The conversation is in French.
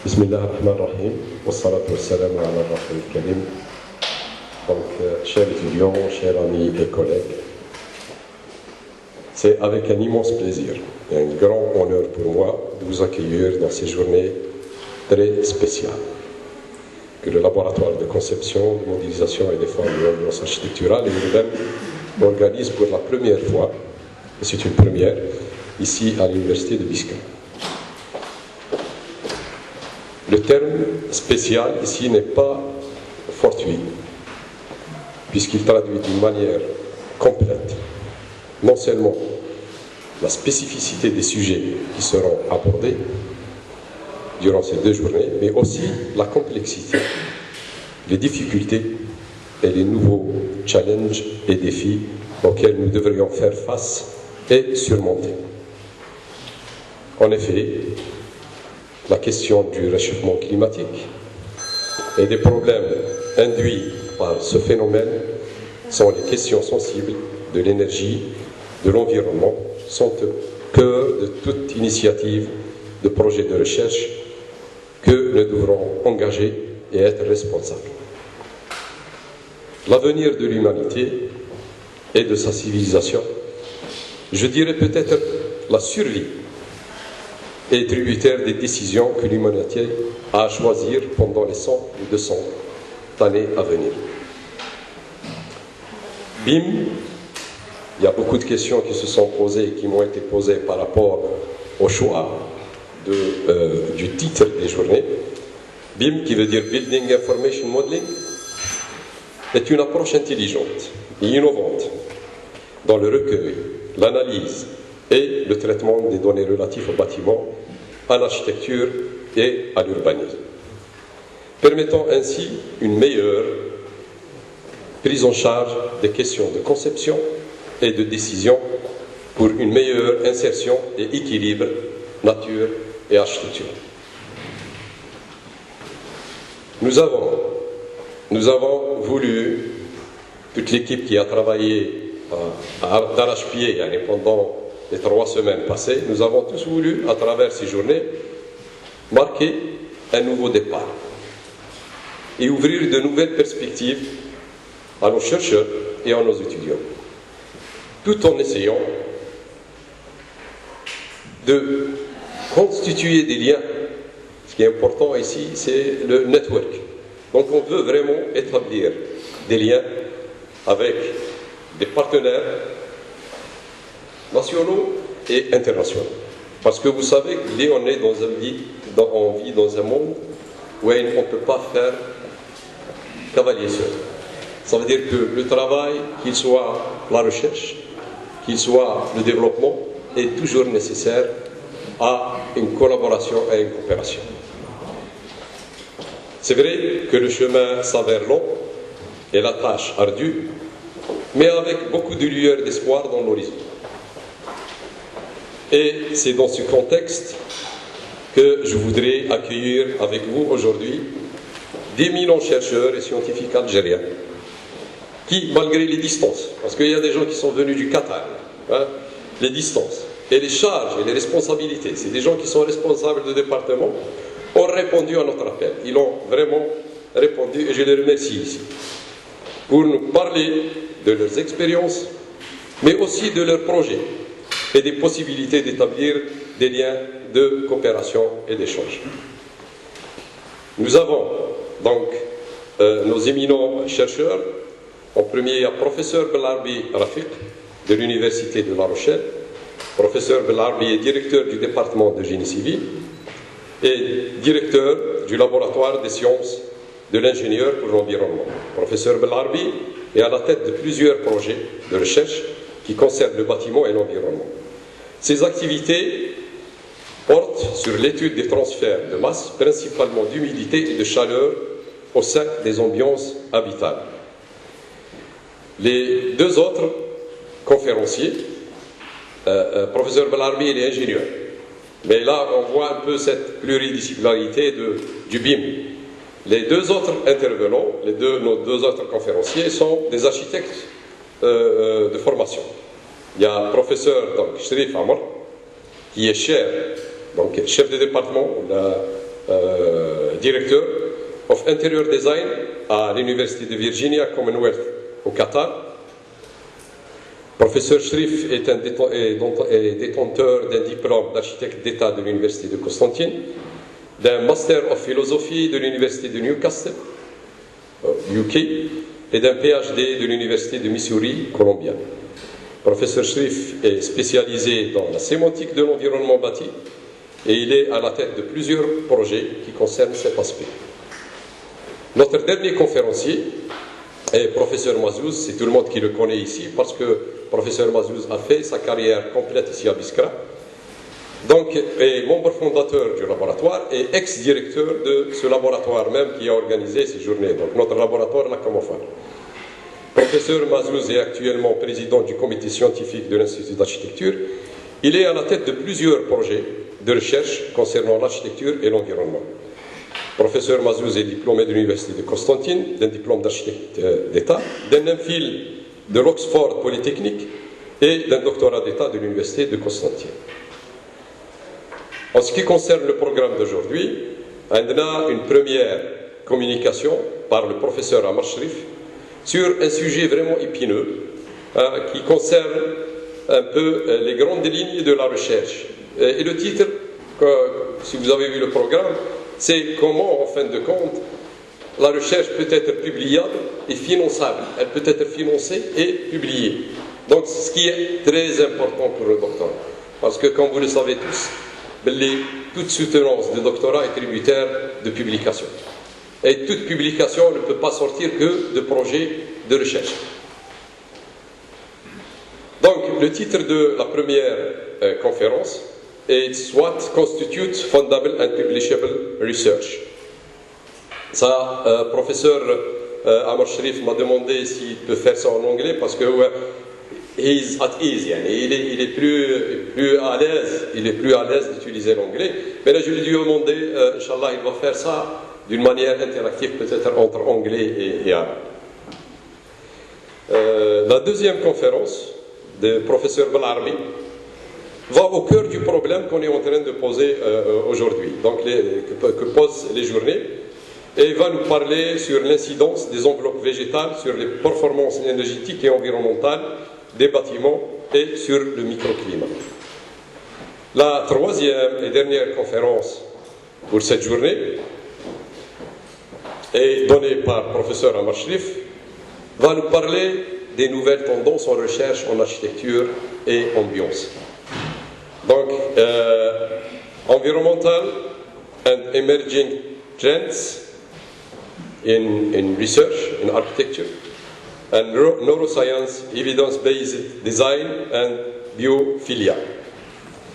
Bismillah ar-Rahman ar-Rahim, wa salatu wa salam ala Rasul al-Karim. Donc, chers étudiants, chers amis et collègues, c'est avec un immense plaisir et un grand honneur pour moi de vous accueillir dans ces journées très spéciales que le laboratoire de conception, de modélisation et de formes de l'ambiance architecturale et urbaine organise pour la première fois, et c'est une première, ici à l'université de Biskra. Le terme spécial ici n'est pas fortuit, puisqu'il traduit d'une manière complète non seulement la spécificité des sujets qui seront abordés durant ces 2 journées, mais aussi la complexité, les difficultés et les nouveaux challenges et défis auxquels nous devrions faire face et surmonter. En effet, la question du réchauffement climatique et des problèmes induits par ce phénomène sont les questions sensibles de l'énergie, de l'environnement, sont au cœur de toute initiative de projet de recherche que nous devrons engager et être responsables. L'avenir de l'humanité et de sa civilisation, je dirais peut-être la survie, est tributaire des décisions que l'humanité a à choisir pendant les 100 ou 200 années à venir. BIM, il y a beaucoup de questions qui se sont posées, qui m'ont été posées par rapport au choix du titre des journées. BIM, qui veut dire Building Information Modeling, est une approche intelligente et innovante dans le recueil, l'analyse et le traitement des données relatives aux bâtiments, à l'architecture et à l'urbanisme, permettant ainsi une meilleure prise en charge des questions de conception et de décision pour une meilleure insertion et équilibre nature et architecture. Nous avons voulu, toute l'équipe qui a travaillé d'arrache-pied pendant les 3 semaines passées, nous avons tous voulu, à travers ces journées, marquer un nouveau départ et ouvrir de nouvelles perspectives à nos chercheurs et à nos étudiants, tout en essayant de constituer des liens. Ce qui est important ici, c'est le network. Donc on veut vraiment établir des liens avec des partenaires nationaux et internationaux. Parce que vous savez qu'on est on vit dans un monde où on ne peut pas faire cavalier seul. Ça veut dire que le travail, qu'il soit la recherche, qu'il soit le développement, est toujours nécessaire à une collaboration et une coopération. C'est vrai que le chemin s'avère long et la tâche ardue, mais avec beaucoup de lueurs d'espoir dans l'horizon. Et c'est dans ce contexte que je voudrais accueillir avec vous aujourd'hui d'éminents chercheurs et scientifiques algériens qui, malgré les distances, parce qu'il y a des gens qui sont venus du Qatar, les distances et les charges et les responsabilités, c'est des gens qui sont responsables de département, ont répondu à notre appel. Ils ont vraiment répondu et je les remercie ici pour nous parler de leurs expériences, mais aussi de leurs projets et des possibilités d'établir des liens de coopération et d'échange. Nous avons donc nos éminents chercheurs. En premier, il y a professeur Belarbi Rafiq de l'Université de La Rochelle. Professeur Belarbi est directeur du département de génie civil et directeur du laboratoire des sciences de l'ingénieur pour l'environnement. Professeur Belarbi est à la tête de plusieurs projets de recherche qui concernent le bâtiment et l'environnement. Ces activités portent sur l'étude des transferts de masse, principalement d'humidité et de chaleur au sein des ambiances habitables. Les 2 autres conférenciers, professeur Belarbi, il est ingénieur, mais là on voit un peu cette pluridisciplinarité du BIM. Les 2 autres intervenants, nos 2 autres conférenciers sont des architectes de formation. Il y a professeur Sherif Amr, qui est chef de département directeur of Interior Design à l'Université de Virginia Commonwealth au Qatar. Professeur Shrif est détenteur d'un diplôme d'architecte d'État de l'Université de Constantine, d'un Master of Philosophy de l'Université de Newcastle, UK, et d'un PhD de l'Université de Missouri, Columbia. Professeur Shrif est spécialisé dans la sémantique de l'environnement bâti et il est à la tête de plusieurs projets qui concernent cet aspect. Notre dernier conférencier est professeur Mazouz, c'est tout le monde qui le connaît ici parce que professeur Mazouz a fait sa carrière complète ici à Biskra. Donc, est membre fondateur du laboratoire et ex-directeur de ce laboratoire même qui a organisé ces journées. Donc, notre laboratoire n'a comment faire. Professeur Mazouz est actuellement président du comité scientifique de l'Institut d'architecture. Il est à la tête de plusieurs projets de recherche concernant l'architecture et l'environnement. Professeur Mazouz est diplômé de l'Université de Constantine, d'un diplôme d'architecte d'État, d'un MPhil de l'Oxford Polytechnique et d'un doctorat d'État de l'Université de Constantine. En ce qui concerne le programme d'aujourd'hui, on a une première communication par le professeur Amar Shrif sur un sujet vraiment épineux qui concerne un peu les grandes lignes de la recherche. Et le titre, si vous avez vu le programme, c'est comment, en fin de compte, la recherche peut être publiable et finançable. Elle peut être financée et publiée. Donc, ce qui est très important pour le doctorat. Parce que, comme vous le savez tous, toute soutenance de doctorat est tributaire de publication. Et toute publication ne peut pas sortir que de projets de recherche. Donc, le titre de la première conférence est What Constitutes Fundable and Publishable Research. Ça, professeur Amar Shrif m'a demandé s'il peut faire ça en anglais parce que he's at ease, il est plus à l'aise d'utiliser l'anglais. Mais là, je lui ai demandé, Inch'Allah, il va faire ça d'une manière interactive, peut-être entre anglais et arabe. La deuxième conférence de professeur Belarbi va au cœur du problème qu'on est en train de poser aujourd'hui, donc que posent les journées, et va nous parler sur l'incidence des enveloppes végétales sur les performances énergétiques et environnementales des bâtiments et sur le microclimat. La troisième et dernière conférence pour cette journée est donnée par professeur Amar Shrif, va nous parler des nouvelles tendances en recherche en architecture et ambiance. Donc, environmental and emerging trends in research, in architecture, and neuroscience, evidence-based design and biophilia.